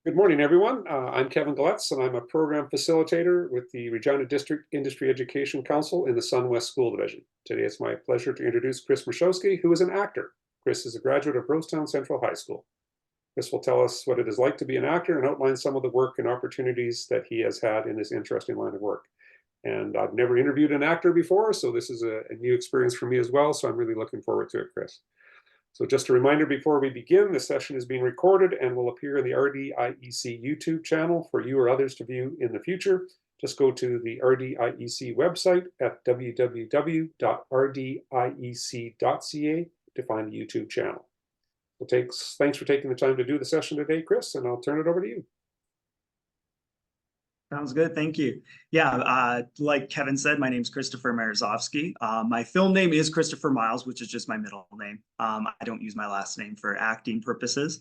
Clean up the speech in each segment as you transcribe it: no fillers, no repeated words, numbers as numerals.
Good morning, everyone. I'm Kevin Gletz, and I'm a program facilitator with the Regina District Industry Education Council in the Sun-West School Division. Today, it's my pleasure to introduce Chris Mirosovsky, who is an actor. Chris is a graduate of Rosetown Central High School. Chris will tell us what it is like to be an actor and outline some of the work and opportunities that he has had in this interesting line of work. And I've never interviewed an actor before, so this is a new experience for me as well, so I'm really looking forward to it, Chris. So just a reminder before we begin, this session is being recorded and will appear in the RDIEC YouTube channel for you or others to view in the future. Just go to the RDIEC website at www.rdiec.ca to find the YouTube channel. Well, thanks for taking the time to do the session today, Chris, and I'll turn it over to you. Sounds good. Thank you. Yeah, like Kevin said, my name is Christopher Mirosovsky. My film name is Christopher Miles, which is just my middle name. I don't use my last name for acting purposes.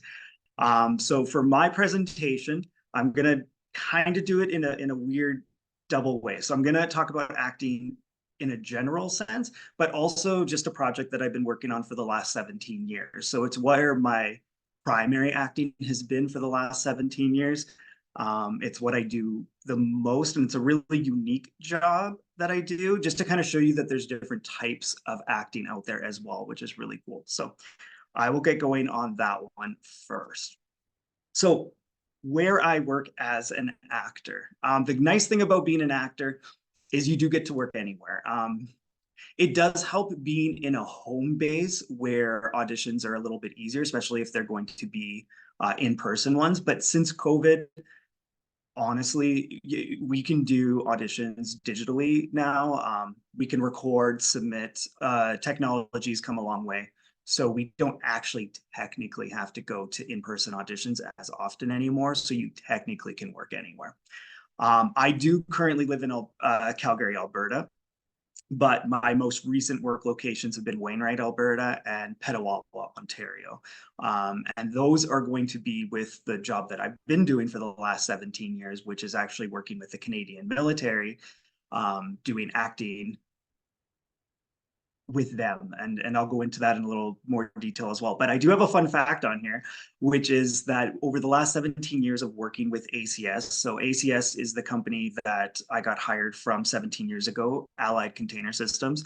So for my presentation, I'm going to kind of do it in a weird double way. So I'm going to talk about acting in a general sense, but also just a project that I've been working on for the last 17 years. So it's where my primary acting has been for the last 17 years. It's what I do the most, and it's a really unique job that I do, just to kind of show you that there's different types of acting out there as well, which is really cool. So I will get going on that one first. So where I work as an actor, the nice thing about being an actor is you do get to work anywhere. It does help being in a home base where auditions are a little bit easier, especially if they're going to be in-person ones. But since COVID, honestly, we can do auditions digitally now. We can record, submit. Technology's come a long way. So we don't actually technically have to go to in-person auditions as often anymore. So you technically can work anywhere. I do currently live in Calgary, Alberta, but my most recent work locations have been Wainwright, Alberta, and Petawawa, Ontario. And those are going to be with the job that I've been doing for the last 17 years, which is actually working with the Canadian military, doing acting with them. And I'll go into that in a little more detail as well. But I do have a fun fact on here, which is that over the last 17 years of working with ACS, so ACS is the company that I got hired from 17 years ago, Allied Container Systems.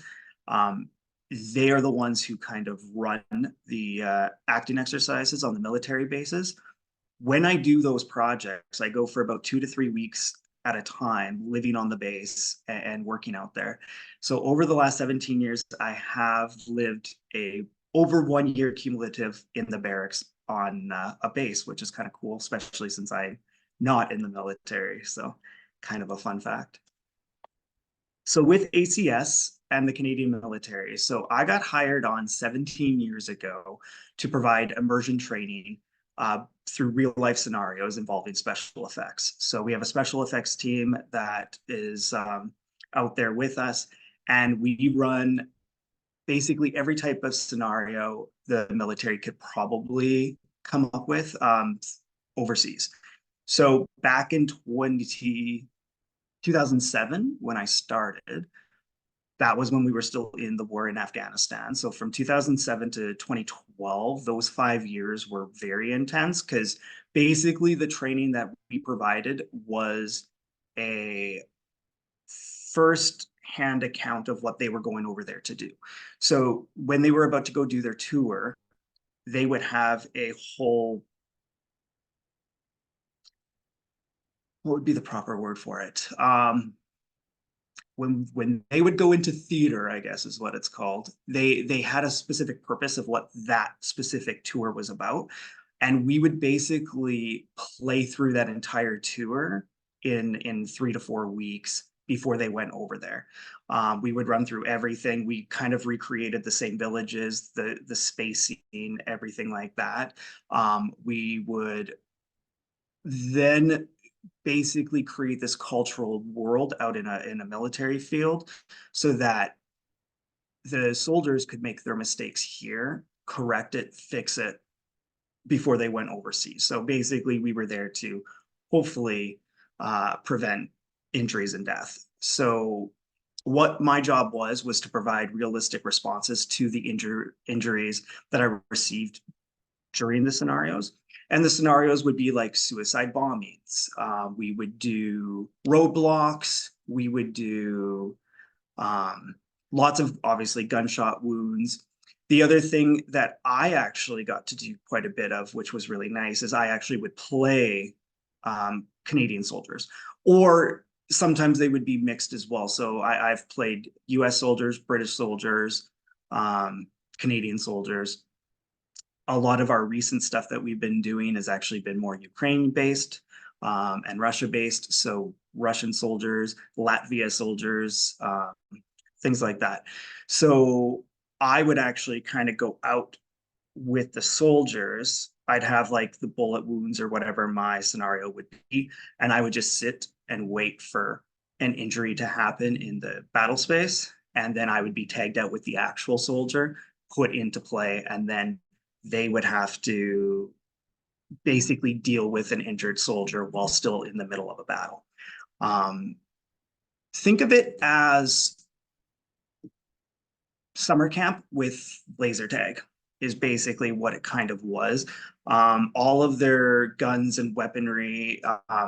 They are the ones who kind of run the acting exercises on the military bases. When I do those projects, I go for about 2 to 3 weeks at a time, living on the base and working out there. So over the last 17 years, I have lived over 1 year cumulative in the barracks on a base, which is kind of cool, especially since I'm not in the military. So kind of a fun fact. So with ACS and the Canadian military, so I got hired on 17 years ago to provide immersion training through real life scenarios involving special effects. So we have a special effects team that is out there with us, and we run basically every type of scenario the military could probably come up with overseas. So back in 2007, when I started, that was when we were still in the war in Afghanistan. So from 2007 to 2012, those 5 years were very intense because basically the training that we provided was a first-hand account of what they were going over there to do. So when they were about to go do their tour, they would have a whole, what would be the proper word for it? When they would go into theater, I guess is what it's called, they had a specific purpose of what that specific tour was about. And we would basically play through that entire tour in 3 to 4 weeks before they went over there. We would run through everything. We kind of recreated the same villages, the space scene, everything like that. We would then basically create this cultural world out in a military field so that the soldiers could make their mistakes here, correct it, fix it before they went overseas. So basically we were there to hopefully prevent injuries and death. So what my job was to provide realistic responses to the injuries that I received during the scenarios. And the scenarios would be like suicide bombings. We would do roadblocks. We would do lots of obviously gunshot wounds. The other thing that I actually got to do quite a bit of, which was really nice, is I actually would play Canadian soldiers, or sometimes they would be mixed as well. So I've played US soldiers, British soldiers, Canadian soldiers. A lot of our recent stuff that we've been doing has actually been more Ukraine based and Russia based. So Russian soldiers, Latvia soldiers, things like that. So I would actually kind of go out with the soldiers. I'd have like the bullet wounds or whatever my scenario would be, and I would just sit and wait for an injury to happen in the battle space. And then I would be tagged out with the actual soldier, put into play, and then they would have to basically deal with an injured soldier while still in the middle of a battle. Think of it as summer camp with laser tag is basically what it kind of was. All of their guns and weaponry,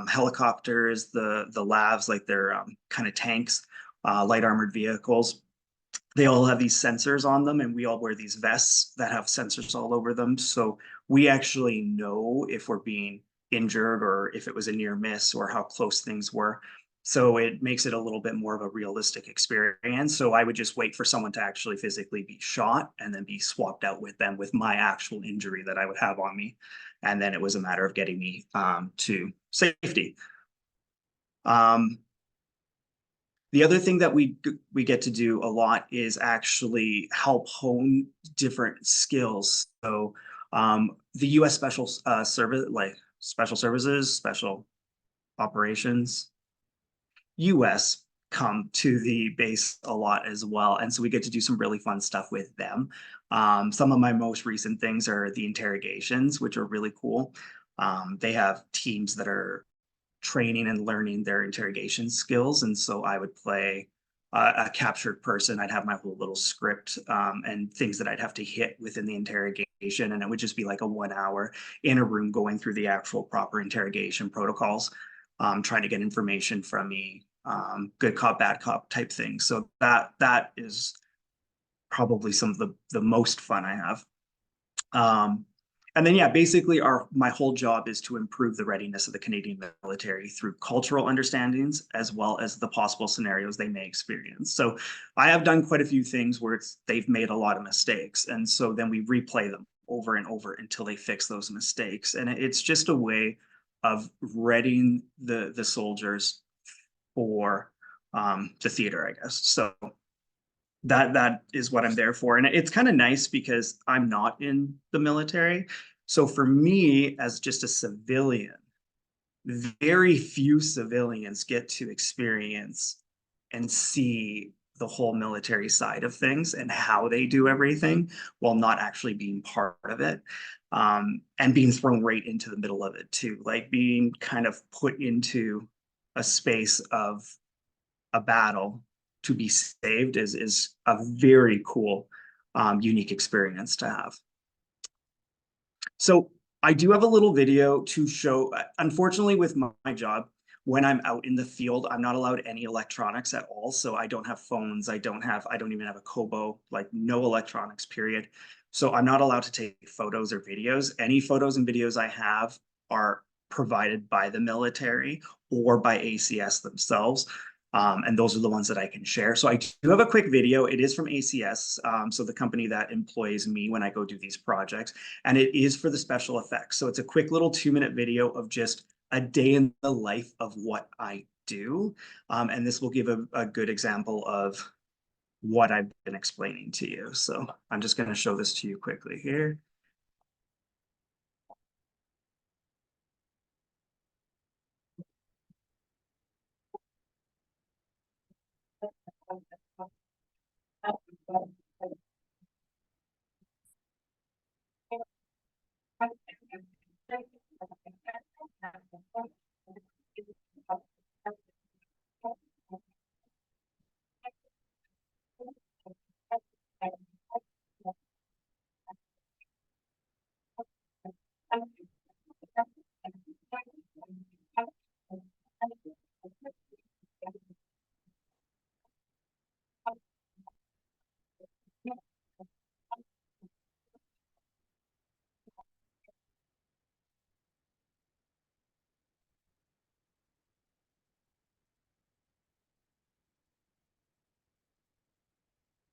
helicopters, the lavs, like their kind of tanks, light armored vehicles, they all have these sensors on them, and we all wear these vests that have sensors all over them. So we actually know if we're being injured or if it was a near miss or how close things were. So it makes it a little bit more of a realistic experience. So I would just wait for someone to actually physically be shot and then be swapped out with them with my actual injury that I would have on me. And then it was a matter of getting me to safety. The other thing that we get to do a lot is actually help hone different skills. So the U.S. Special Service, like Special Services, Special Operations, U.S. come to the base a lot as well, and so we get to do some really fun stuff with them. Some of my most recent things are the interrogations, which are really cool. They have teams that are training and learning their interrogation skills. And so I would play a captured person. I'd have my whole little script and things that I'd have to hit within the interrogation. And it would just be like a 1 hour in a room going through the actual proper interrogation protocols, trying to get information from me, good cop, bad cop type thing. So that is probably some of the most fun I have. And then, yeah, basically my whole job is to improve the readiness of the Canadian military through cultural understandings, as well as the possible scenarios they may experience. So I have done quite a few things where they've made a lot of mistakes. And so then we replay them over and over until they fix those mistakes. And it's just a way of readying the soldiers for the theater, I guess. So that is what I'm there for. And it's kind of nice because I'm not in the military. So for me, as just a civilian, very few civilians get to experience and see the whole military side of things and how they do everything while not actually being part of it. And being thrown right into the middle of it too, like being kind of put into a space of a battle to be saved is a very cool, unique experience to have. So I do have a little video to show, unfortunately with my job, when I'm out in the field, I'm not allowed any electronics at all. So I don't have phones. I don't even have a Kobo, like no electronics, period. So I'm not allowed to take photos or videos. Any photos and videos I have are provided by the military or by ACS themselves. And those are the ones that I can share. So I do have a quick video. It is from ACS, so the company that employs me when I go do these projects, and it is for the special effects. So it's a quick little 2-minute video of just a day in the life of what I do. And this will give a good example of what I've been explaining to you. So I'm just going to show this to you quickly here.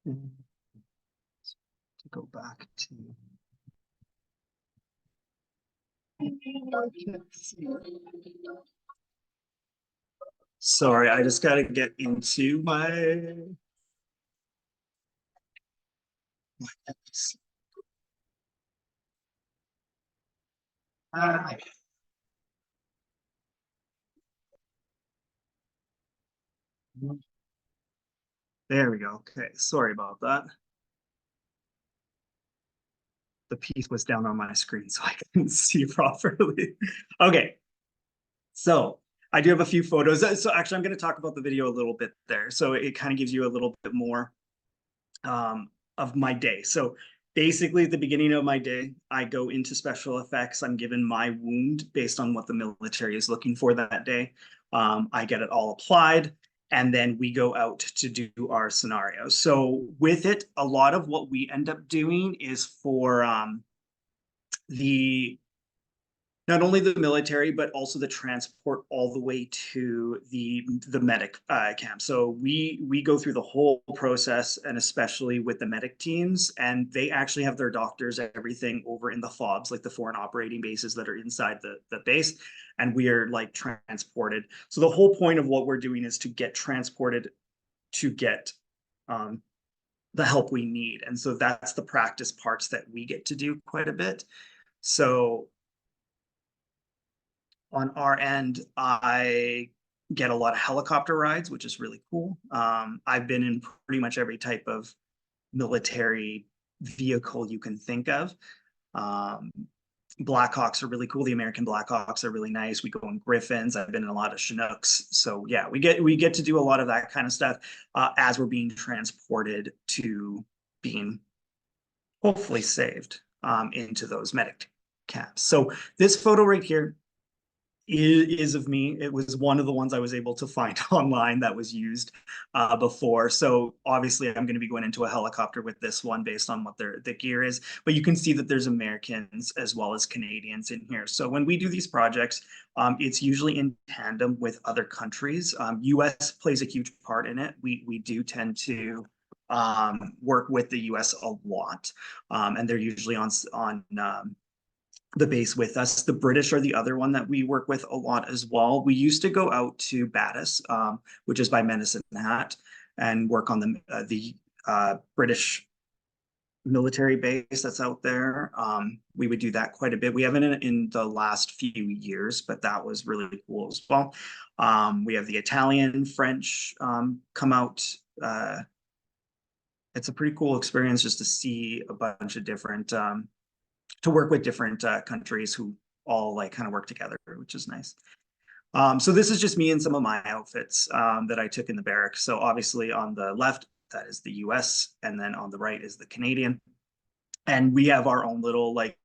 To go back to. Sorry, I just got to get into my. Ah, there we go. Okay, sorry about that. The piece was down on my screen, so I couldn't see properly. Okay, so I do have a few photos. So actually, I'm going to talk about the video a little bit there. So it kind of gives you a little bit more of my day. So basically, at the beginning of my day, I go into special effects. I'm given my wound based on what the military is looking for that day. I get it all applied, and then we go out to do our scenarios. So with it, a lot of what we end up doing is for the not only the military, but also the transport all the way to the medic camp. So we go through the whole process, and especially with the medic teams, and they actually have their doctors, everything over in the FOBs, like the foreign operating bases that are inside the base, and we are like transported. So the whole point of what we're doing is to get transported to get the help we need, and so that's the practice parts that we get to do quite a bit. So on our end, I get a lot of helicopter rides, which is really cool. I've been in pretty much every type of military vehicle you can think of. Blackhawks are really cool. The American Blackhawks are really nice. We go in Griffins. I've been in a lot of Chinooks. So yeah, we get to do a lot of that kind of stuff as we're being transported to being hopefully saved into those medic camps. So this photo right here is of me. It was one of the ones I was able to find online that was used before. So obviously I'm going to be going into a helicopter with this one based on what the gear is, but you can see that there's Americans as well as Canadians in here. So when we do these projects, it's usually in tandem with other countries. US plays a huge part in it. We do tend to work with the US a lot, and they're usually on the base with us. The British are the other one that we work with a lot as well. We used to go out to Battis, which is by Medicine Hat, and work on the British military base that's out there. We would do that quite a bit. We haven't in the last few years, but that was really cool as well. We have the Italian, French come out. It's a pretty cool experience just to see a bunch of different to work with different countries who all like kind of work together, which is nice. So this is just me in some of my outfits that I took in the barracks. So obviously on the left, that is the US, and then on the right is the Canadian. And we have our own little like,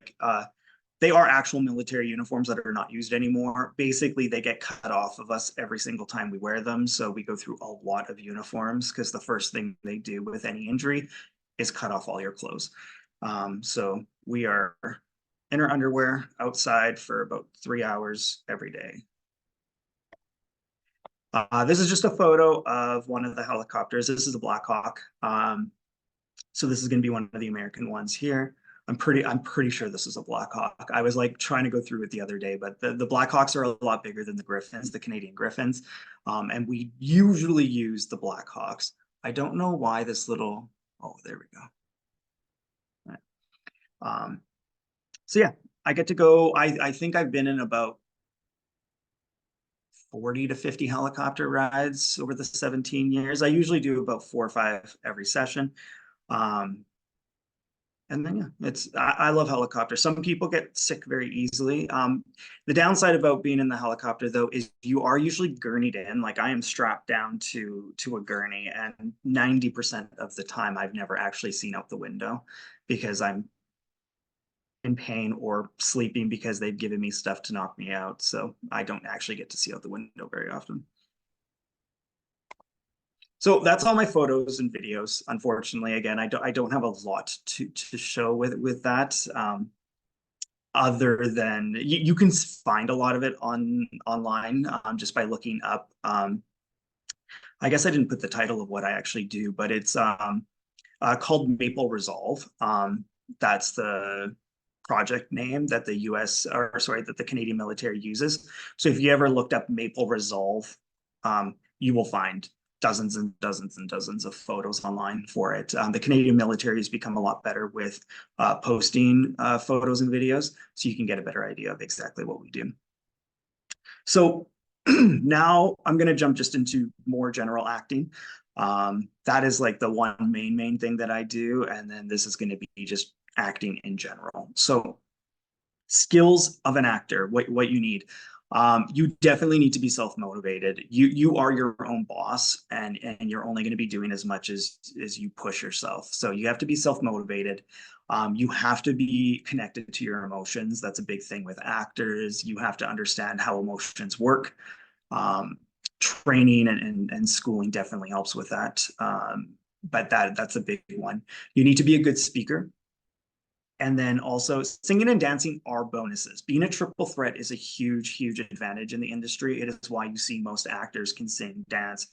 they are actual military uniforms that are not used anymore. Basically, they get cut off of us every single time we wear them. So we go through a lot of uniforms because the first thing they do with any injury is cut off all your clothes. So we are in our underwear outside for about 3 hours every day. This is just a photo of one of the helicopters. This is a Black Hawk. So this is going to be one of the American ones here. I'm pretty sure this is a Black Hawk. I was like trying to go through it the other day, but the Black Hawks are a lot bigger than the Griffins, the Canadian Griffins. And we usually use the Black Hawks. I don't know why this little, oh, there we go. So yeah, I get to go. I think I've been in about 40 to 50 helicopter rides over the 17 years. I usually do about 4 or 5 every session. And then yeah, I love helicopters. Some people get sick very easily. The downside about being in the helicopter though is you are usually gurneyed in. Like I am strapped down to a gurney, and 90% of the time I've never actually seen out the window because I'm in pain or sleeping because they've given me stuff to knock me out. So I don't actually get to see out the window very often. So that's all my photos and videos. Unfortunately, again, I don't have a lot to show with that. Other than you can find a lot of it online just by looking up. I guess I didn't put the title of what I actually do, but it's called Maple Resolve. That's the project name that the US, or sorry, that the Canadian military uses. So if you ever looked up Maple Resolve, you will find dozens and dozens and dozens of photos online for it. The Canadian military has become a lot better with posting photos and videos, so you can get a better idea of exactly what we do. So now I'm going to jump just into more general acting. That is like the one main thing that I do. And then this is going to be just acting in general. So skills of an actor, what you need. You definitely need to be self-motivated. You are your own boss, and you're only going to be doing as much as you push yourself. So you have to be self-motivated. You have to be connected to your emotions. That's a big thing with actors. You have to understand how emotions work. Training and schooling definitely helps with that. But that's a big one. You need to be a good speaker. And then also singing and dancing are bonuses. Being a triple threat is a huge advantage in the industry. It is why you see most actors can sing, dance,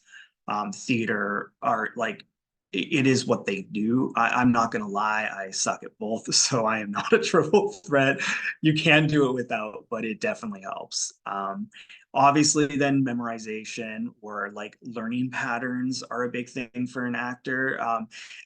theater, art. Like it is what they do. I'm not going to lie. I suck at both. So I am not a triple threat. You can do it without, but it definitely helps. Obviously then memorization or like learning patterns are a big thing for an actor.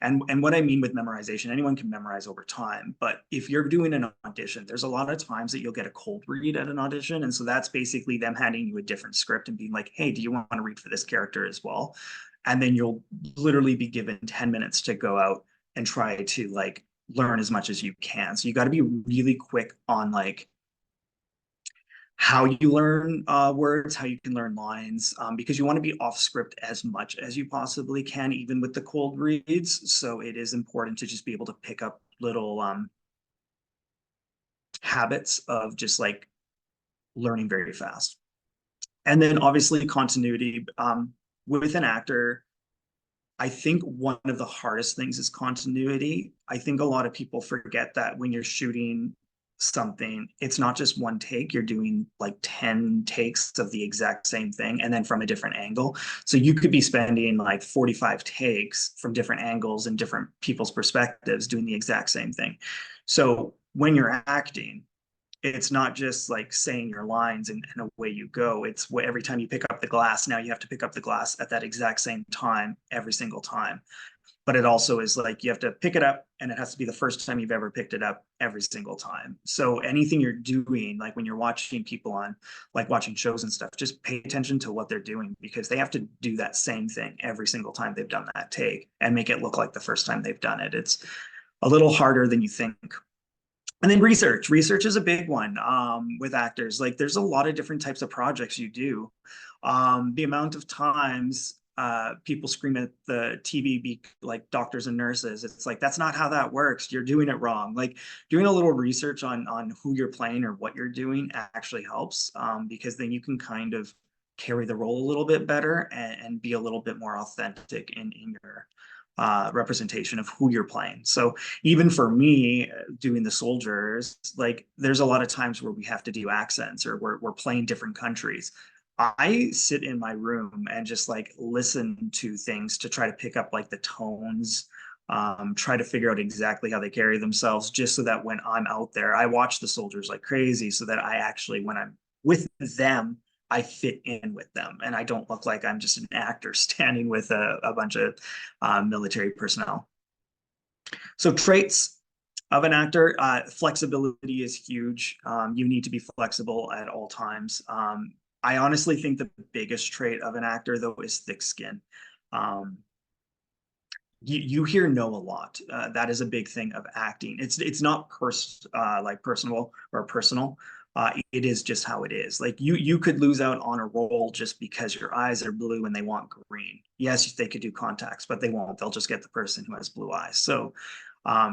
And what I mean with memorization, anyone can memorize over time, but if you're doing an audition, there's a lot of times that you'll get a cold read at an audition. And so that's basically them handing you a different script and being like, hey, do you want to read for this character as well? And then you'll literally be given 10 minutes to go out and try to like learn as much as you can. So you got to be really quick on like how you learn words, how you can learn lines, because you want to be off script as much as you possibly can, even with the cold reads. So it is important to just be able to pick up little habits of just like learning very fast. And then obviously continuity with an actor. I think one of the hardest things is continuity. I think a lot of people forget that when you're shooting something, it's not just one take. You're doing like 10 takes of the exact same thing and then from a different angle. So you could be spending like 45 takes from different angles and different people's perspectives doing the exact same thing. So when you're acting, it's not just like saying your lines and away you go. It's what every time you pick up the glass, now you have to pick up the glass at that exact same time every single time. But it also is like you have to pick it up and it has to be the first time you've ever picked it up every single time. So anything you're doing, like when you're watching people on like watching shows and stuff, just pay attention to what they're doing because they have to do that same thing every single time they've done that take and make it look like the first time they've done it. It's a little harder than you think. And then research is a big one with actors. Like there's a lot of different types of projects you do. The amount of times people scream at the TV, like doctors and nurses, it's like, that's not how that works. You're doing it wrong. Like doing a little research on who you're playing or what you're doing actually helps because then you can kind of carry the role a little bit better and be a little bit more authentic in your representation of who you're playing. So even for me doing the soldiers, like there's a lot of times where we have to do accents or we're playing different countries. I sit in my room and just like listen to things to try to pick up like the tones, try to figure out exactly how they carry themselves, just so that when I'm out there, I watch the soldiers like crazy so that I actually, when I'm with them, I fit in with them and I don't look like I'm just an actor standing with a bunch of military personnel. So traits of an actor, flexibility is huge. You need to be flexible at all times. I honestly think the biggest trait of an actor though is thick skin. You hear no a lot. That is a big thing of acting. It's not like personal or personal. It is just how it is. Like you could lose out on a role just because your eyes are blue and they want green. Yes, they could do contacts, but they won't. They'll just get the person who has blue eyes. So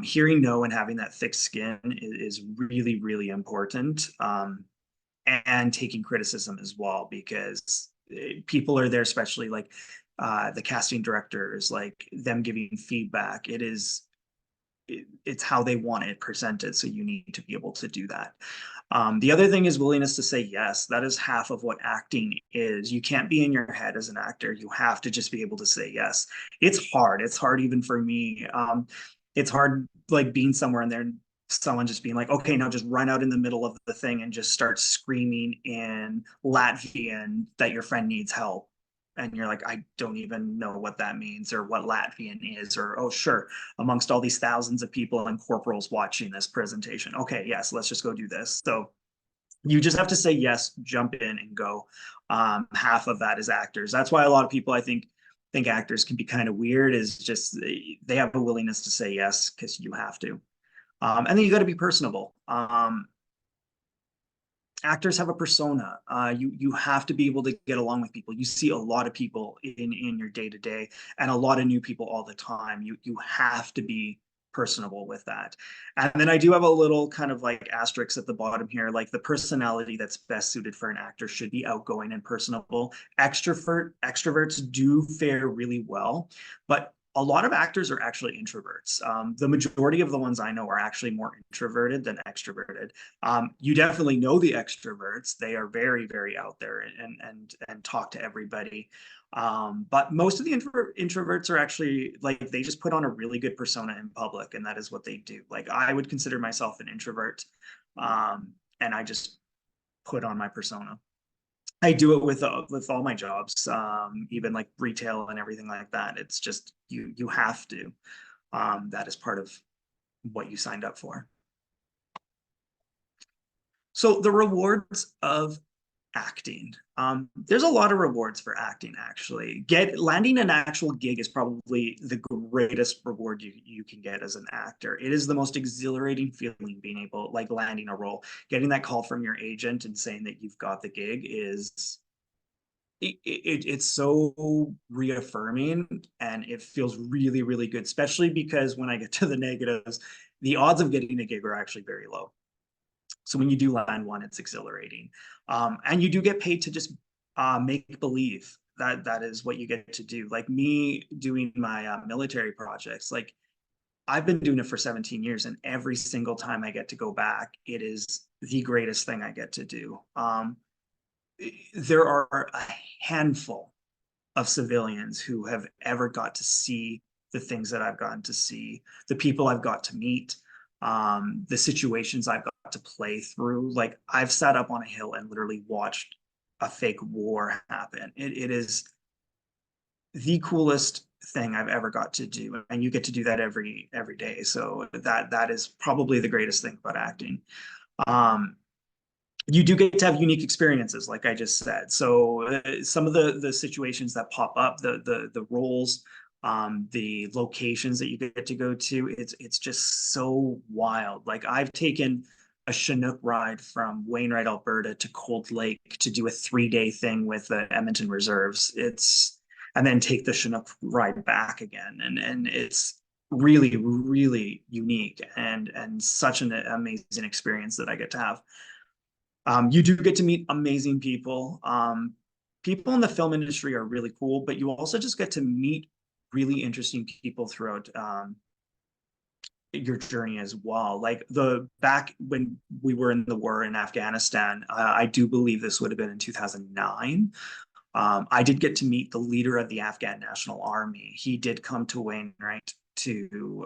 hearing no and having that thick skin is really important. And taking criticism as well, because people are there, especially like the casting directors, like them giving feedback. it's how they want it presented. So you need to be able to do that. The other thing is willingness to say yes. That is half of what acting is. You can't be in your head as an actor. You have to just be able to say yes. It's hard. It's hard even for me. It's hard like being somewhere and there, someone just being like, okay, now just run out in the middle of the thing and just start screaming in Latvian that your friend needs help. And you're like, I don't even know what that means or what Latvian is, or, oh, sure, amongst all these thousands of people and corporals watching this presentation. Okay, yes, let's just go do this. So you just have to say yes, jump in and go. Half of that is actors. That's why a lot of people, I think actors can be kind of weird, is just they have a willingness to say yes because you have to. And then you got to be personable. Actors have a persona. You have to be able to get along with people. You see a lot of people in your day to day, and a lot of new people all the time. You have to be personable with that. And then I do have a little kind of like asterisk at the bottom here, like the personality that's best suited for an actor should be outgoing and personable. Extroverts do fare really well, but a lot of actors are actually introverts. The majority of the ones I know are actually more introverted than extroverted. You definitely know the extroverts; they are very, very out there and talk to everybody. But most of the introverts are actually like they just put on a really good persona in public, and that is what they do. Like I would consider myself an introvert, and I just put on my persona. I do it with all my jobs, even like retail and everything like that. It's just you have to. That is part of what you signed up for. So the rewards of acting. There's a lot of rewards for acting, actually. Landing an actual gig is probably the greatest reward you can get as an actor. It is the most exhilarating feeling, being able, like landing a role. Getting that call from your agent and saying that you've got the gig is it's so reaffirming, and it feels really, really good, especially because when I get to the negatives, the odds of getting a gig are actually very low. So when you do land one, it's exhilarating. And you do get paid to just make believe that is what you get to do. Like me doing my military projects, like I've been doing it for 17 years, and every single time I get to go back, it is the greatest thing I get to do. There are a handful of civilians who have ever got to see the things that I've gotten to see, the people I've got to meet, the situations I've got to play through. Like I've sat up on a hill and literally watched a fake war happen. It is the coolest thing I've ever got to do, and you get to do that every day. So that is probably the greatest thing about acting. You do get to have unique experiences, like I just said. So some of the situations that pop up, the roles, the locations that you get to go to, it's just so wild. Like I've taken a Chinook ride from Wainwright, Alberta to Cold Lake to do a 3-day thing with the Edmonton Reserves. And then take the Chinook ride back again, and it's really, really unique and such an amazing experience that I get to have. You do get to meet amazing people. People in the film industry are really cool, but you also just get to meet really interesting people throughout your journey as well. Like back when we were in the war in Afghanistan, I do believe this would have been in 2009. I did get to meet the leader of the Afghan National Army. He did come to Wainwright to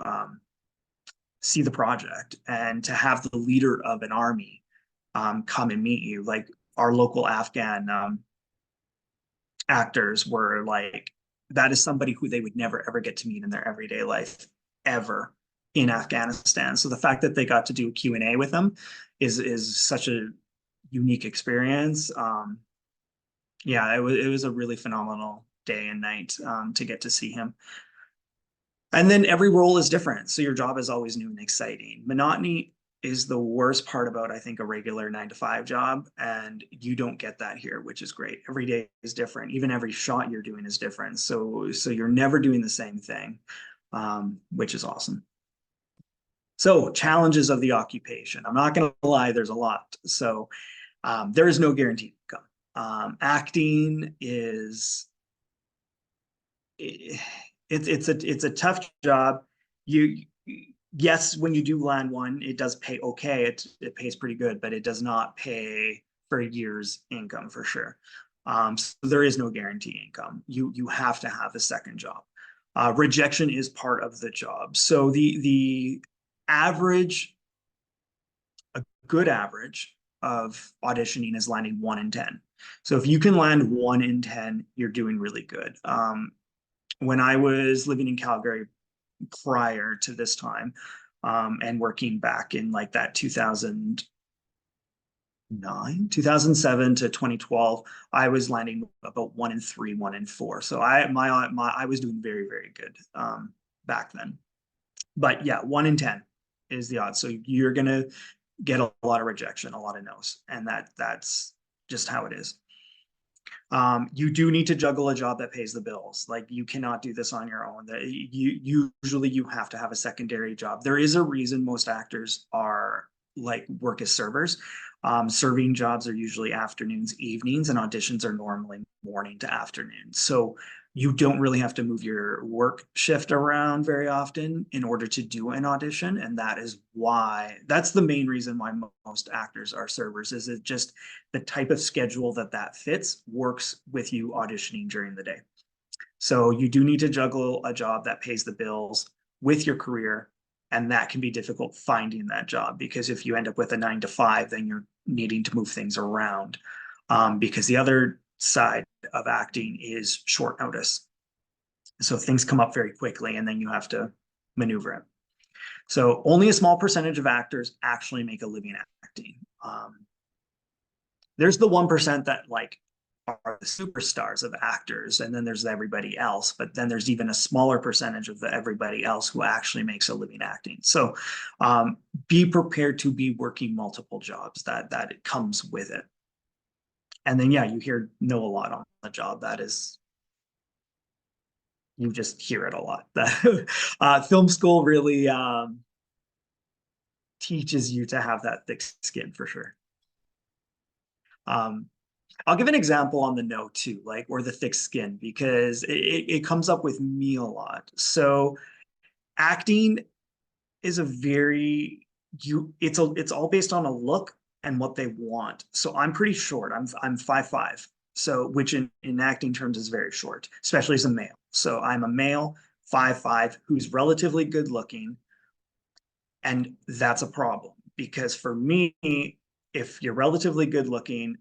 see the project, and to have the leader of an army come and meet you. Like our local Afghan actors were like, that is somebody who they would never ever get to meet in their everyday life ever in Afghanistan. So the fact that they got to do a Q&A with them is such a unique experience. Yeah, it was a really phenomenal day and night to get to see him. And then every role is different, so your job is always new and exciting. Monotony is the worst part about, I think, a regular 9-to-5 job, and you don't get that here, which is great. Every day is different. Even every shot you're doing is different. So you're never doing the same thing, which is awesome. So challenges of the occupation. I'm not going to lie, there's a lot. So there is no guaranteed income. Acting is it's a tough job. yes, when you do land one, it does pay okay. It pays pretty good, but it does not pay for a year's income for sure. So there is no guarantee income. You have to have a second job. Rejection is part of the job. So the average, a good average of auditioning is landing 1 in 10. So if you can land 1 in 10, you're doing really good. When I was living in Calgary prior to this time, and working back in like that 2007 to 2012, I was landing about 1 in 3, 1 in 4. So I was doing very, very good back then. But yeah, 1 in 10 is the odds. So you're gonna get a lot of rejection, a lot of no's, and that's just how it is. You do need to juggle a job that pays the bills. Like you cannot do this on your own. Usually you have to have a secondary job. There is a reason most actors are like work as servers. Serving jobs are usually afternoons, evenings, and auditions are normally morning to afternoon. So you don't really have to move your work shift around very often in order to do an audition. And that's the main reason why most actors are servers, is it just the type of schedule that fits works with you auditioning during the day. So you do need to juggle a job that pays the bills with your career. And that can be difficult finding that job, because if you end up with a 9 to 5, then you're needing to move things around. Because the other side of acting is short notice. So things come up very quickly and then you have to maneuver it. So only a small percentage of actors actually make a living acting. There's the 1% that like are the superstars of actors, and then there's everybody else, but then there's even a smaller percentage of the everybody else who actually makes a living acting. So be prepared to be working multiple jobs, that it comes with it. And then yeah, you know a lot on the job. That is, you just hear it a lot. Film school really teaches you to have that thick skin for sure. I'll give an example on the no too, like, or the thick skin, because it comes up with me a lot. So acting is a very, it's all based on a look and what they want. So I'm pretty short. I'm 5'5", so which in acting terms is very short, especially as a male. So I'm a male 5'5" who's relatively good looking, and that's a problem, because for me, if you're relatively good looking,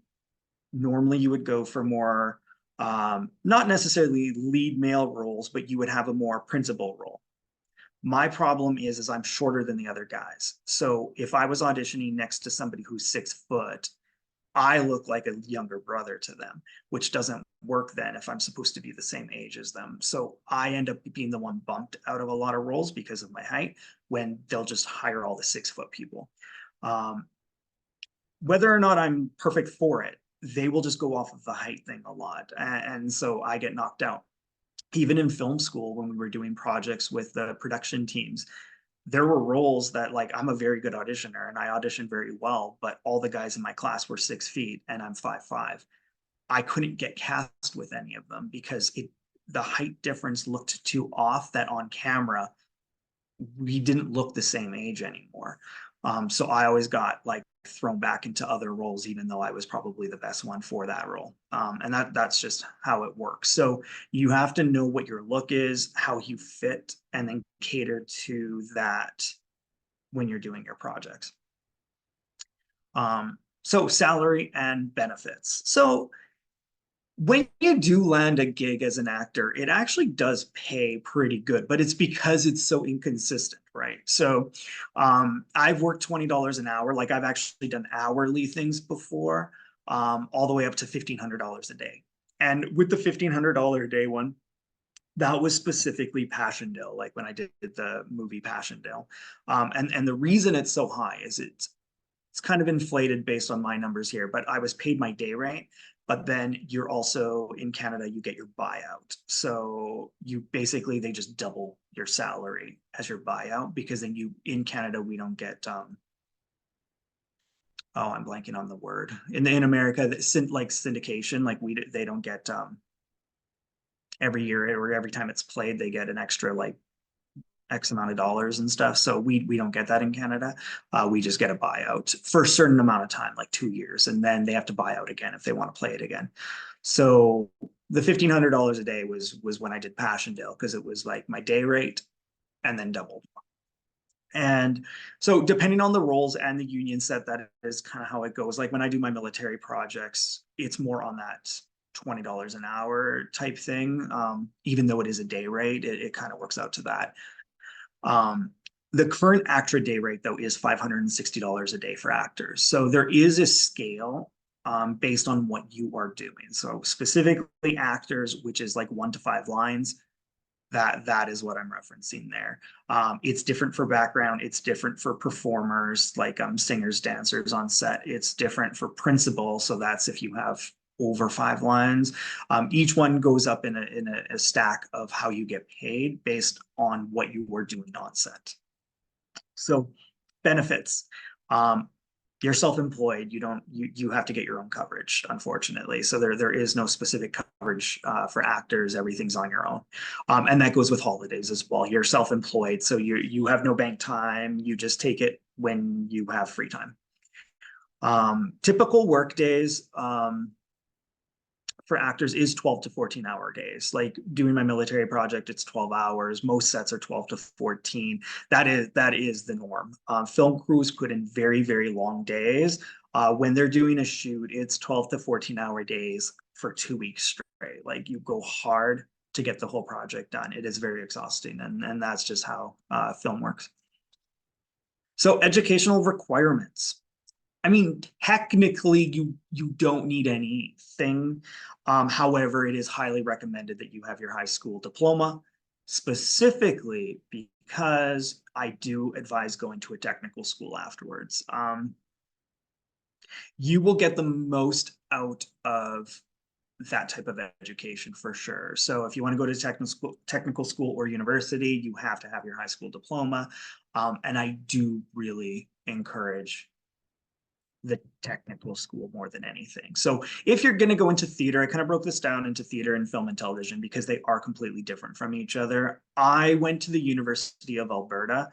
normally you would go for more, not necessarily lead male roles, but you would have a more principal role. My problem is I'm shorter than the other guys. So if I was auditioning next to somebody who's 6 foot, I look like a younger brother to them, which doesn't work then if I'm supposed to be the same age as them. So I end up being the one bumped out of a lot of roles because of my height, when they'll just hire all the 6 foot people. Whether or not I'm perfect for it, they will just go off of the height thing a lot. And so I get knocked out. Even in film school, when we were doing projects with the production teams, there were roles that, like, I'm a very good auditioner and I auditioned very well, but all the guys in my class were 6 feet and I'm 5'5". I couldn't get cast with any of them because the height difference looked too off, that on camera we didn't look the same age anymore. So I always got like thrown back into other roles, even though I was probably the best one for that role. And that's just how it works. So you have to know what your look is, how you fit, and then cater to that when you're doing your projects. So salary and benefits. So when you do land a gig as an actor, it actually does pay pretty good, but it's because it's so inconsistent, right? So I've worked $20 an hour. Like, I've actually done hourly things before, all the way up to $1,500 a day. And with the $1,500 a day one, that was specifically Passchendaele, like when I did the movie Passchendaele. And the reason it's so high is it's kind of inflated based on my numbers here, but I was paid my day rate. But then you're also in Canada, you get your buyout. So they just double your salary as your buyout, because then in Canada, we don't get, I'm blanking on the word. In America, like syndication, like they don't get, every year or every time it's played, they get an extra like X amount of dollars and stuff. So we don't get that in Canada. We just get a buyout for a certain amount of time, like 2 years, and then they have to buy out again if they want to play it again. So the $1,500 a day was when I did Passchendaele, because it was like my day rate and then doubled. And so depending on the roles and the union set, that is kind of how it goes. Like when I do my military projects, it's more on that $20 an hour type thing. Even though it is a day rate, it kind of works out to that. The current ACTRA day rate, though, is $560 a day for actors. So there is a scale based on what you are doing. So specifically actors, which is like 1 to 5 lines, that is what I'm referencing there. It's different for background. It's different for performers, like singers, dancers on set. It's different for principal. So that's if you have over 5 lines. Each one goes up in a stack of how you get paid based on what you were doing on set. So benefits. You're self-employed. You have to get your own coverage, unfortunately. So there is no specific coverage for actors. Everything's on your own. And that goes with holidays as well. You're self-employed, so you have no bank time. You just take it when you have free time. Typical work days for actors is 12 to 14-hour days. Like doing my military project, it's 12 hours. Most sets are 12 to 14. That is the norm. Film crews put in very, very long days. When they're doing a shoot, it's 12 to 14-hour days for 2 weeks straight. Like you go hard to get the whole project done. It is very exhausting, and that's just how film works. So educational requirements. I mean, technically, you don't need anything. However, it is highly recommended that you have your high school diploma, specifically because I do advise going to a technical school afterwards. You will get the most out of that type of education for sure. So if you want to go to technical school or university, you have to have your high school diploma. And I do really encourage the technical school more than anything. So if you're going to go into theater, I kind of broke this down into theater and film and television because they are completely different from each other. I went to the University of Alberta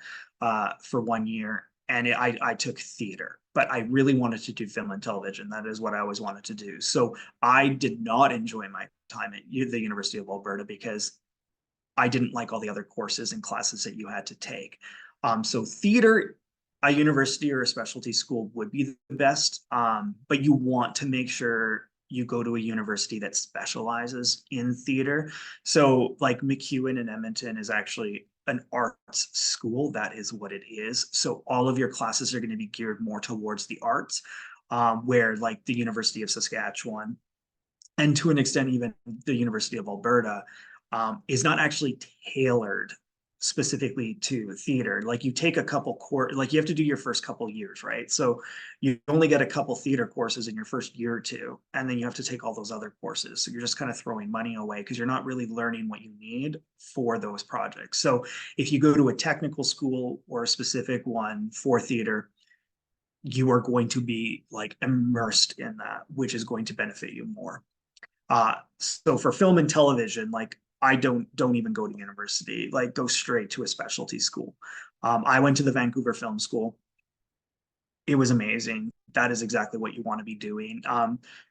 for 1 year, and I took theater, but I really wanted to do film and television. That is what I always wanted to do. So I did not enjoy my time at the University of Alberta because I didn't like all the other courses and classes that you had to take. So theater, a university or a specialty school would be the best, but you want to make sure you go to a university that specializes in theater. So like MacEwan in Edmonton is actually an arts school. That is what it is. So all of your classes are going to be geared more towards the arts, where like the University of Saskatchewan, and to an extent even the University of Alberta, is not actually tailored specifically to theater. Like you take a couple like you have to do your first couple years, right? So you only get a couple theater courses in your first year or two, and then you have to take all those other courses. So you're just kind of throwing money away because you're not really learning what you need for those projects. So if you go to a technical school or a specific one for theater, you are going to be like immersed in that, which is going to benefit you more. So for film and television, like I don't even go to university, like go straight to a specialty school. I went to the Vancouver Film School. It was amazing. That is exactly what you want to be doing.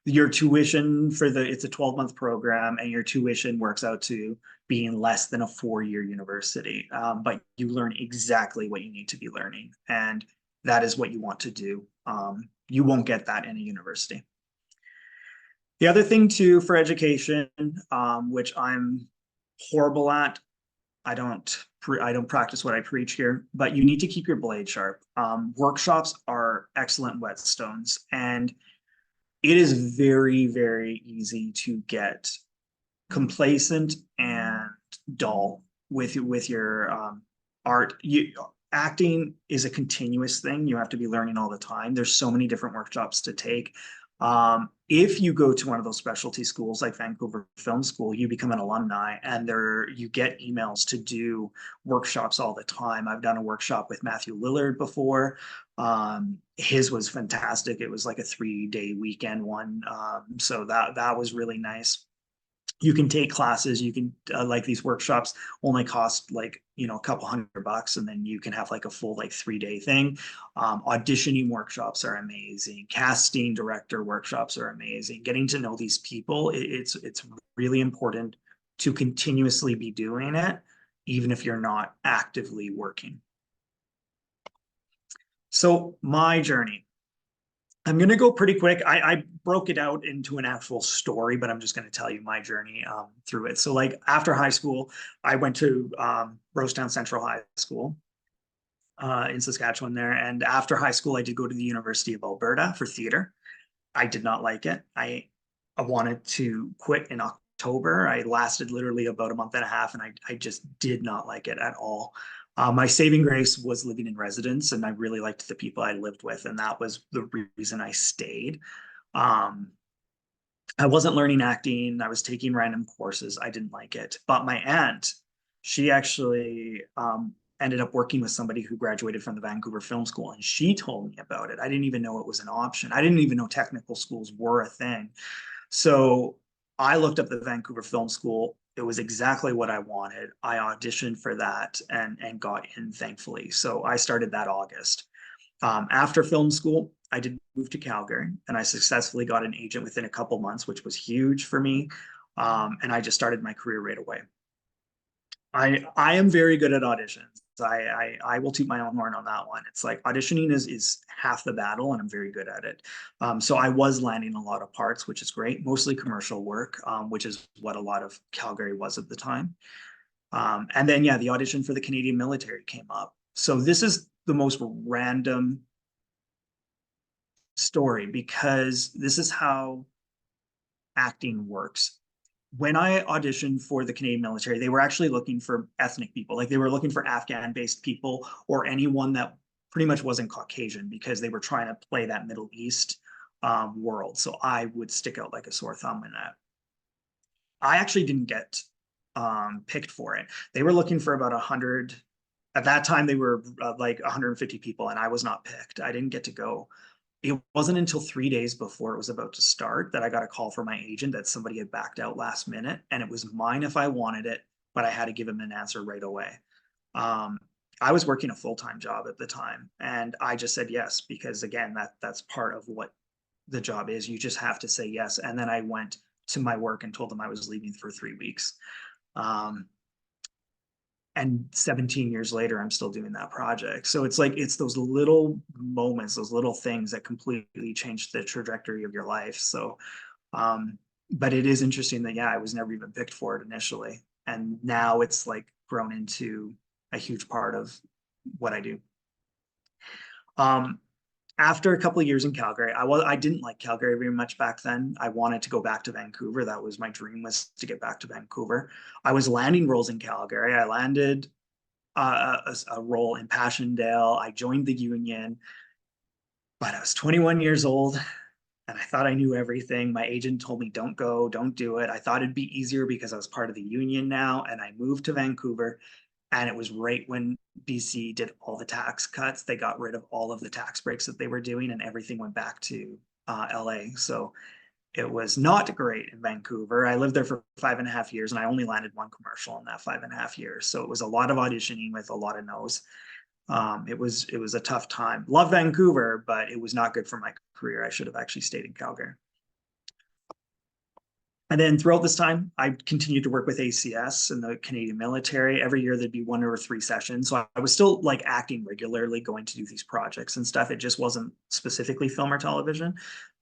Your tuition it's a 12-month program, and your tuition works out to being less than a 4-year university. But you learn exactly what you need to be learning, and that is what you want to do. You won't get that in a university. The other thing too for education, which I'm horrible at, I don't practice what I preach here, but you need to keep your blade sharp. Workshops are excellent whetstones, and it is very, very easy to get complacent and dull with your art. Acting is a continuous thing. You have to be learning all the time. There's so many different workshops to take. If you go to one of those specialty schools like Vancouver Film School, you become an alumni, and you get emails to do workshops all the time. I've done a workshop with Matthew Lillard before. His was fantastic. It was like a 3-day weekend one. So that was really nice. You can take classes, you can like these workshops only cost like, you know, a couple $100, and then you can have like a full like 3-day thing. Auditioning workshops are amazing. Casting director workshops are amazing. Getting to know these people, it's really important to continuously be doing it, even if you're not actively working. So my journey, I'm going to go pretty quick. I broke it out into an actual story, but I'm just going to tell you my journey through it. So like after high school, I went to Rosetown Central High School in Saskatchewan there. And after high school, I did go to the University of Alberta for theater. I did not like it. I wanted to quit in October. I lasted literally about a month and a half, and I just did not like it at all. My saving grace was living in residence, and I really liked the people I lived with, and that was the reason I stayed. Um, I wasn't learning acting. I was taking random courses. I didn't like it. But my aunt, she actually ended up working with somebody who graduated from the Vancouver Film School, and she told me about it. I didn't even know it was an option. I didn't even know technical schools were a thing. So I looked up the Vancouver Film School. It was exactly what I wanted. I auditioned for that and got in, thankfully. So I started that August. After film school, I did move to Calgary, and I successfully got an agent within a couple months, which was huge for me. And I just started my career right away. I am very good at auditions. I will toot my own horn on that one. It's like auditioning is half the battle, and I'm very good at it. So I was landing a lot of parts, which is great, mostly commercial work, which is what a lot of Calgary was at the time. And then, yeah, the audition for the Canadian military came up. So this is the most random story because this is how acting works. When I auditioned for the Canadian military, they were actually looking for ethnic people. Like they were looking for Afghan-based people or anyone that pretty much wasn't Caucasian, because they were trying to play that Middle East world. So I would stick out like a sore thumb in that. I actually didn't get picked for it. They were looking for about 100. At that time, they were like 150 people, and I was not picked. I didn't get to go. It wasn't until 3 days before it was about to start that I got a call from my agent that somebody had backed out last minute, and it was mine if I wanted it, but I had to give him an answer right away. Um, I was working a full-time job at the time, and I just said yes because again, that's part of what the job is. You just have to say yes. And then I went to my work and told them I was leaving for 3 weeks. Um, and 17 years later, I'm still doing that project. So it's like, it's those little moments, those little things that completely change the trajectory of your life. So, but it is interesting that, yeah, I was never even picked for it initially. And now it's like grown into a huge part of what I do. Um, After a couple of years in Calgary, I didn't like Calgary very much back then. I wanted to go back to Vancouver. That was my dream, was to get back to Vancouver. I was landing roles in Calgary. I landed a role in Passchendaele. I joined the union, but I was 21 years old and I thought I knew everything. My agent told me, don't go, don't do it. I thought it'd be easier because I was part of the union now. And I moved to Vancouver, and it was right when BC did all the tax cuts. They got rid of all of the tax breaks that they were doing, and everything went back to LA. So it was not great in Vancouver. I lived there for 5.5 years, and I only landed one commercial in that 5.5 years. So it was a lot of auditioning with a lot of no's. It was a tough time. Love Vancouver, but it was not good for my career. I should have actually stayed in Calgary. And then throughout this time, I continued to work with ACS and the Canadian military. Every year there'd be 1 or 3 sessions. So I was still like acting regularly, going to do these projects and stuff. It just wasn't specifically film or television,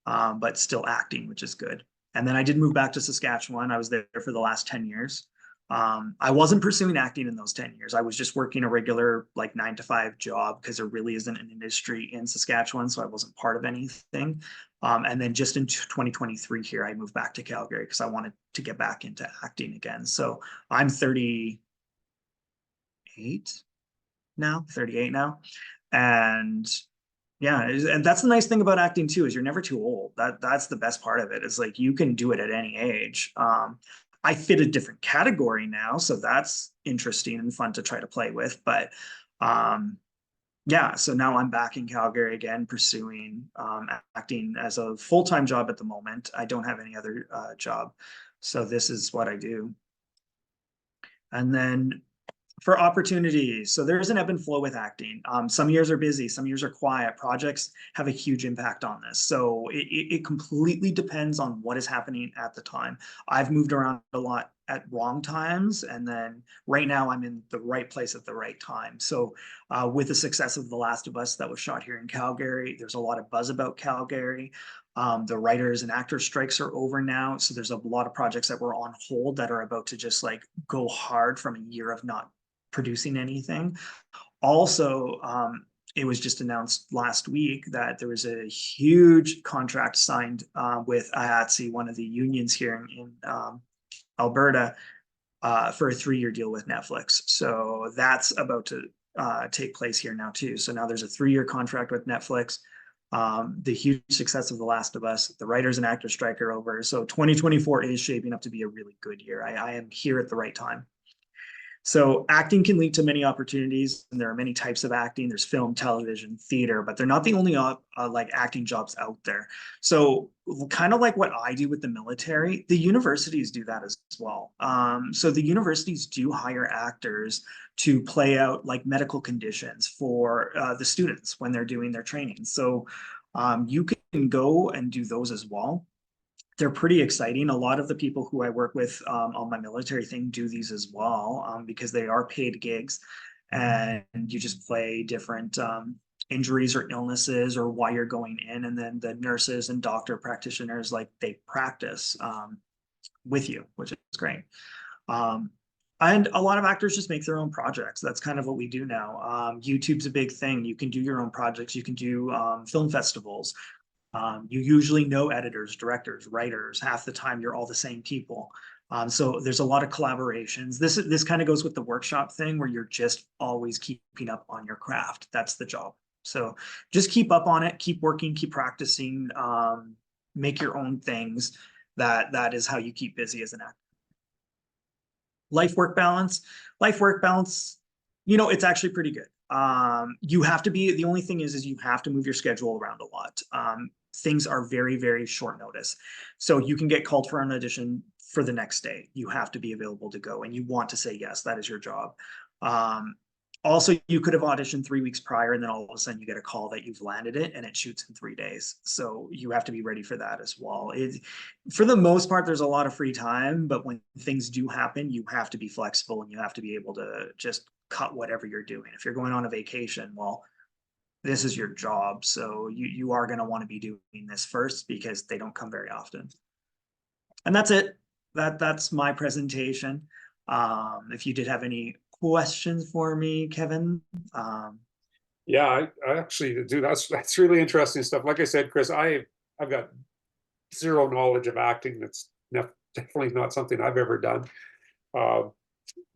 but still acting, which is good. And then I did move back to Saskatchewan. I was there for the last 10 years. I wasn't pursuing acting in those 10 years. I was just working a regular like 9 to 5 job because there really isn't an industry in Saskatchewan. So I wasn't part of anything. And then just in 2023 here, I moved back to Calgary because I wanted to get back into acting again. So I'm 38 now, 38 now. And yeah, and that's the nice thing about acting too, is you're never too old. That's the best part of it. It's like you can do it at any age. I fit a different category now, so that's interesting and fun to try to play with. But yeah, so now I'm back in Calgary again, pursuing acting as a full-time job at the moment. I don't have any other job, so this is what I do. And then for opportunities, so there's an ebb and flow with acting. Some years are busy, some years are quiet. Projects have a huge impact on this, so it completely depends on what is happening at the time. I've moved around a lot at wrong times, and then right now I'm in the right place at the right time. So with the success of The Last of Us that was shot here in Calgary, there's a lot of buzz about Calgary. The writers and actors strikes are over now, so there's a lot of projects that were on hold that are about to just like go hard from a year of not producing anything. Also, it was just announced last week that there was a huge contract signed with IATSE, one of the unions here in Alberta, for a 3-year deal with Netflix. So that's about to take place here now too. So now there's a 3-year contract with Netflix. The huge success of The Last of Us, the writers and actors strike are over. So 2024 is shaping up to be a really good year. I am here at the right time. So acting can lead to many opportunities, and there are many types of acting. There's film, television, theater, but they're not the only like acting jobs out there. So kind of like what I do with the military, the universities do that as well. So the universities do hire actors to play out like medical conditions for the students when they're doing their training. So you can go and do those as well. They're pretty exciting. A lot of the people who I work with on my military thing do these as well, because they are paid gigs, and you just play different injuries or illnesses or why you're going in, and then the nurses and doctor practitioners, like, they practice with you, which is great. And a lot of actors just make their own projects. That's kind of what we do now. YouTube's a big thing. You can do your own projects. You can do film festivals. You usually know editors, directors, writers. Half the time, you're all the same people. So there's a lot of collaborations. This kind of goes with the workshop thing, where you're just always keeping up on your craft. That's the job. So just keep up on it, keep working, keep practicing, make your own things. That is how you keep busy as an actor. Life work balance. It's actually pretty good. You have to be, the only thing is you have to move your schedule around a lot. Things are very, very short notice. So you can get called for an audition for the next day. You have to be available to go, and you want to say yes. That is your job. Also, you could have auditioned 3 weeks prior, and then all of a sudden you get a call that you've landed it and it shoots in 3 days. So you have to be ready for that as well. For the most part, there's a lot of free time, but when things do happen, you have to be flexible, and you have to be able to just cut whatever you're doing. If you're going on a vacation, well, this is your job. So you are going to want to be doing this first, because they don't come very often. And that's it. That's my presentation. If you did have any questions for me, Kevin. Yeah, I actually do. That's really interesting stuff. Like I said, Chris, I've got zero knowledge of acting. That's definitely not something I've ever done.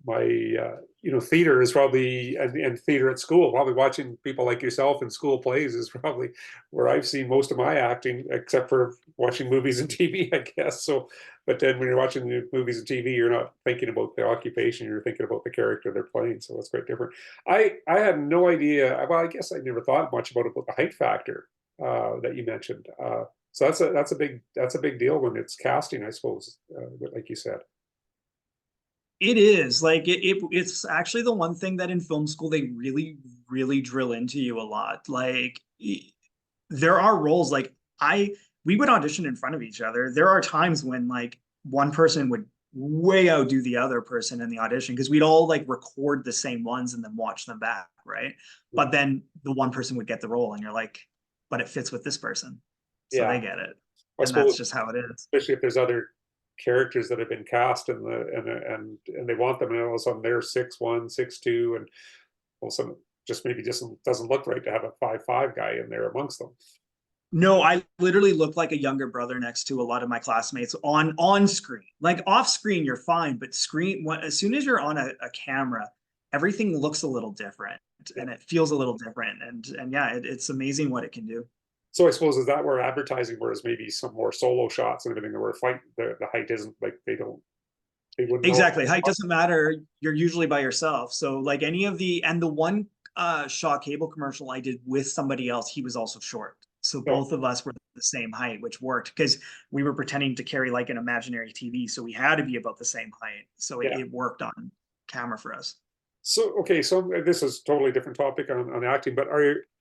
My theater is probably, and theater at school, probably watching people like yourself in school plays is probably where I've seen most of my acting, except for watching movies and TV, I guess. So, but then when you're watching the movies and TV, you're not thinking about the occupation, you're thinking about the character they're playing. So it's quite different. I had no idea. Well, I guess I never thought much about the height factor that you mentioned. So that's a big deal when it's casting, I suppose, like you said. It is like it's actually the one thing that in film school they really, really drill into you a lot. Like, there are roles like we would audition in front of each other. There are times when like one person would way outdo the other person in the audition, because we'd all like record the same ones and then watch them back, right? But then the one person would get the role, and you're like, but it fits with this person, so Yeah, they get it, I and that's suppose, just how it is. especially if there's other characters that have been cast and they want them, and all of a sudden they're 6'1", 6'2", and all of a sudden just maybe just doesn't look right to have a 5'5" guy in there amongst them. No, I literally look like a younger brother next to a lot of my classmates on screen. Like off screen, you're fine, but as soon as you're on a camera, everything looks a little different, Yeah. and it feels a little different. And yeah, it's amazing what it can do. So I suppose is that where advertising, whereas maybe some more solo shots and everything, where fight the height isn't like they wouldn't know. Exactly. Height doesn't matter. You're usually by yourself. So like any of the one Shaw cable commercial I did with somebody else, he was also short. So Oh, both of us were the same height, which worked because we were pretending to carry like an imaginary TV. So we had to be about the same height. So yeah. it worked on camera for us. So, okay, so this is totally different topic on acting, but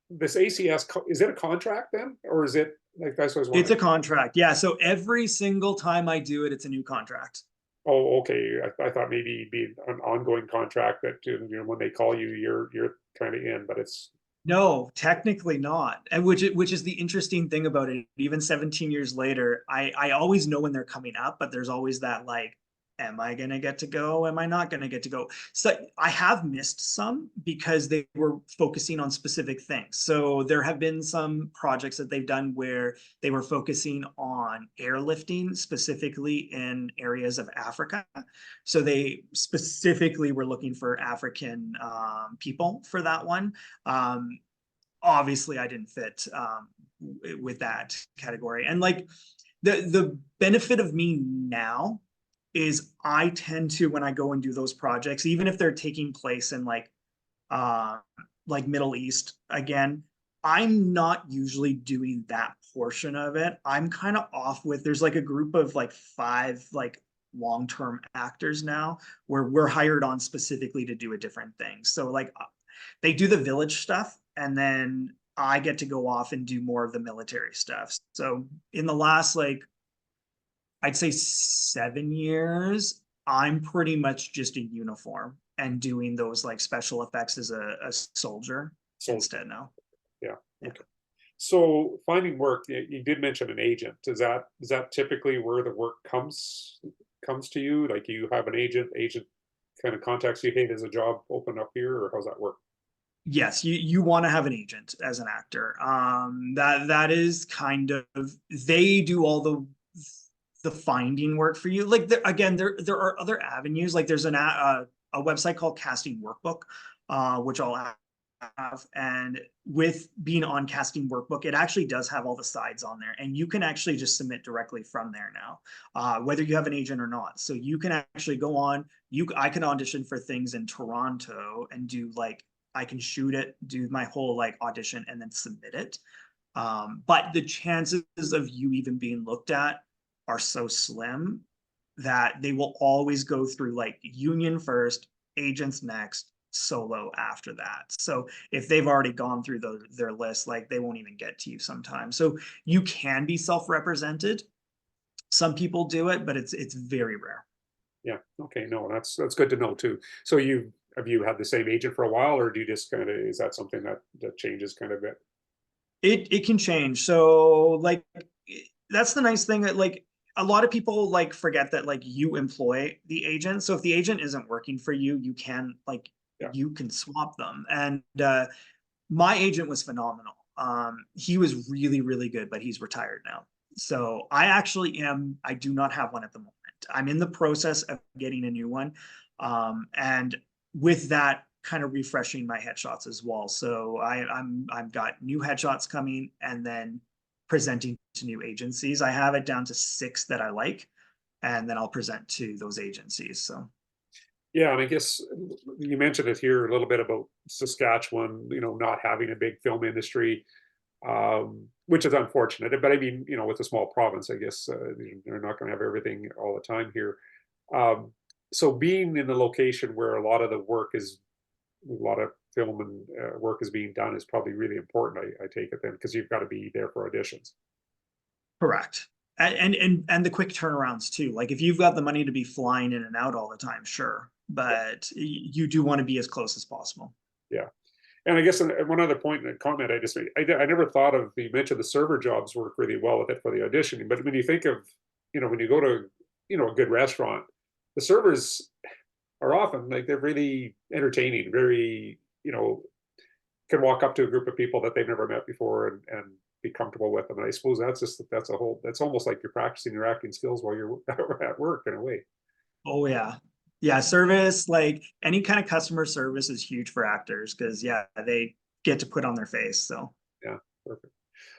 this ACS, is it a contract then? Or is it, like, that's what I was It's wondering. a contract. Yeah. So every single time I do it, it's a new contract. Oh, okay. I thought maybe it'd be an ongoing contract that, when they call you, you're kind of in, but it's, No, technically not. And which is the interesting thing about it. Even 17 years later, I always know when they're coming up, but there's always that like, am I gonna get to go? Am I not gonna get to go? So I have missed some because they were focusing on specific things. So there have been some projects that they've done where they were focusing on airlifting, specifically in areas of Africa. So they specifically were looking for African people for that one. um, Obviously I didn't fit with that category. And like the benefit of me now is I tend to, when I go and do those projects, even if they're taking place in uh Middle East again, I'm not usually doing that portion of it. I'm kind of off with, there's like a group of like five like long-term actors now where we're hired on specifically to do a different thing. So like they do the village stuff and then I get to go off and do more of the military stuff. So in the last like I'd say 7 years, I'm pretty much just in uniform and doing those like special effects as a soldier so, instead now. yeah. Yeah. Okay. So finding work, you did mention an agent. Is that typically where the work comes to you? Like you have an agent kind of contacts you, hey, there's a job open up here, or how's that work? Yes, you want to have an agent as an actor. That is kind of, they do all the finding work for you. Like again, there are other avenues. Like there's a website called Casting Workbook, which I'll have. And with being on Casting Workbook, it actually does have all the sides on there, and you can actually just submit directly from there now, whether you have an agent or not. So you can actually go on. I can audition for things in Toronto and do like, I can shoot it, do my whole like audition, and then submit it. But the chances of you even being looked at are so slim that they will always go through like union first, agents next, solo after that. So if they've already gone through their list, like they won't even get to you sometimes. So you can be self-represented. Some people do it, but it's very rare. Yeah. Okay. No, that's good to know too. So have you had the same agent for a while, or do you just kind of, is that something that changes kind of a bit? It can change. So like that's the nice thing that like a lot of people like forget that like you employ the agent. So if the agent isn't working for you, you can like Yeah. you can swap them. And my agent was phenomenal. He was really, really good, but he's retired now. So I do not have one at the moment. I'm in the process of getting a new one. And with that, kind of refreshing my headshots as well. So I've got new headshots coming and then presenting to new agencies. I have it down to 6 that I like, and then I'll present to those agencies. So Yeah, and I guess you mentioned it here a little bit about Saskatchewan, not having a big film industry, which is unfortunate. But I mean, with a small province, I guess they're not going to have everything all the time here. Um, so being in the location where a lot of film and work is being done is probably really important. I take it then, because you've got to be there for auditions. correct. And the quick turnarounds too. Like if you've got the money to be flying in and out all the time, sure, but you do want to be as close as possible. Yeah. And I guess one other point and comment I just made, I never thought of, you mentioned the server jobs work really well with it for the auditioning, but when you think of, when you go to, a good restaurant, the servers are often like, they're really entertaining, very, can walk up to a group of people that they've never met before and be comfortable with them. And I suppose that's almost like you're practicing your acting skills while you're at work in a way. Oh yeah. Yeah, service, like any kind of customer service is huge for actors because yeah, they get to put on their face. So Yeah, perfect.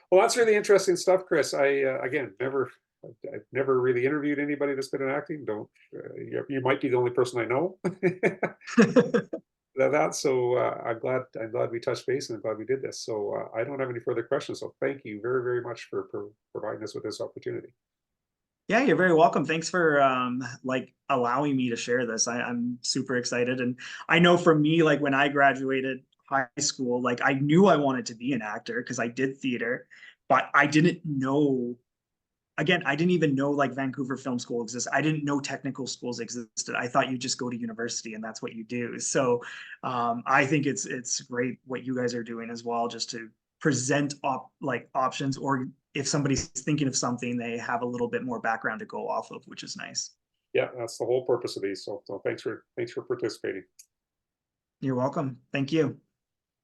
Well, that's really interesting stuff, Chris. Again, I've never really interviewed anybody that's been in acting. Don't you might be the only person I know. I'm glad we touched base and I'm glad we did this. So I don't have any further questions. So thank you very, very much for providing us with this opportunity. Yeah, you're very welcome. Thanks for like allowing me to share this. I'm super excited. And I know for me, like when I graduated high school, like I knew I wanted to be an actor because I did theater, but I didn't know, again, I didn't even know like Vancouver Film School exists. I didn't know technical schools existed. I thought you just go to university and that's what you do. So I think it's great what you guys are doing as well, just to present like options, or if somebody's thinking of something, they have a little bit more background to go off of, which is nice. Yeah, that's the whole purpose of these. So thanks for participating. You're welcome. Thank you.